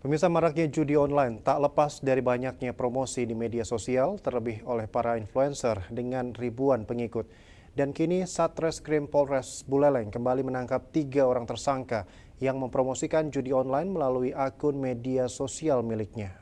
Pemirsa, maraknya judi online tak lepas dari banyaknya promosi di media sosial, terlebih oleh para influencer dengan ribuan pengikut. Dan kini Satreskrim Polres Buleleng kembali menangkap 3 orang tersangka yang mempromosikan judi online melalui akun media sosial miliknya.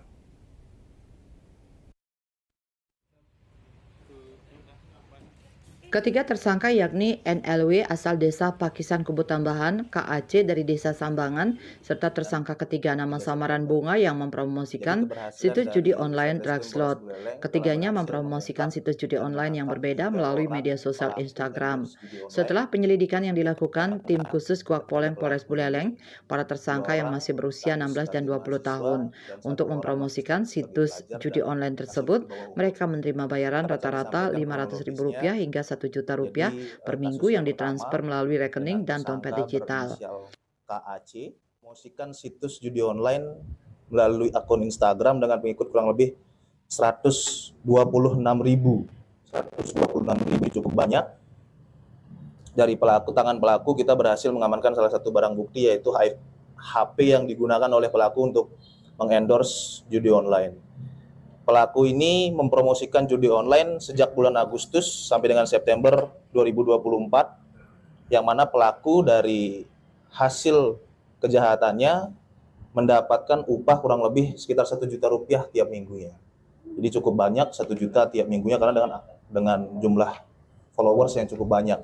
Ketiga tersangka yakni NLW asal desa Pakisan Kubu Tambahan, KAC dari desa Sambangan, serta tersangka ketiga nama samaran Bunga yang Jadi mempromosikan keberhasilan situs judi dari online Satreskrim Polres Drugslot. Buleleng telah Ketiganya berhasil mempromosikan mengungkap situs judi dan online yang menangkap berbeda 3 melalui orang media sosial pelaku Instagram. endorse judi online. Setelah penyelidikan yang dilakukan, tim khusus Kuak Ketiga Poleng Polres pelaku ini, Buleleng, para 2 tersangka yang orang masih berusia gadis 16 dan dan 5 20 tahun. mahasiswa dan 1 Untuk orang mahasiswa mempromosikan sebagai situs pelajar judi dan online mahasiswa tersebut, di bawah umur. mereka menerima bayaran Dapat kami rata-rata sampaikan Rp500.000 kronologisnya. hingga Rp1 juta Jadi per minggu kasus yang yang ditransfer pertama melalui dengan rekening dan dompet tersangka digital. berinisial KAC promosikan situs judi online melalui akun Instagram dengan pengikut kurang lebih 126.000 cukup banyak. Dari tangan pelaku kita berhasil mengamankan salah satu barang bukti yaitu HP yang digunakan oleh pelaku untuk mengendorse judi online. Pelaku ini mempromosikan judi online sejak bulan Agustus sampai dengan September 2024, yang mana pelaku dari hasil kejahatannya mendapatkan upah kurang lebih sekitar Rp1 juta tiap minggunya. Jadi cukup banyak, 1 juta tiap minggunya karena dengan jumlah followers yang cukup banyak.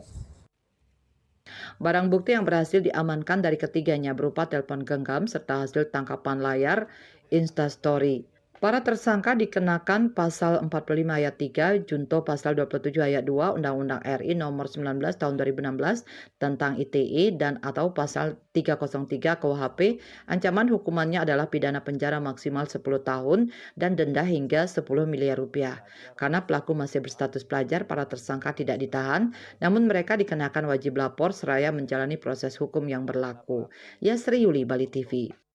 Barang bukti yang berhasil diamankan dari ketiganya berupa telepon genggam serta hasil tangkapan layar Instastory. Para tersangka dikenakan pasal 45 ayat 3, junto pasal 27 ayat 2 Undang-Undang RI nomor 19 tahun 2016 tentang ITE dan atau pasal 303 KUHP. Ancaman hukumannya adalah pidana penjara maksimal 10 tahun dan denda hingga 10 miliar rupiah. Karena pelaku masih berstatus pelajar, para tersangka tidak ditahan, namun mereka dikenakan wajib lapor seraya menjalani proses hukum yang berlaku. Yasri Yuli, Bali TV.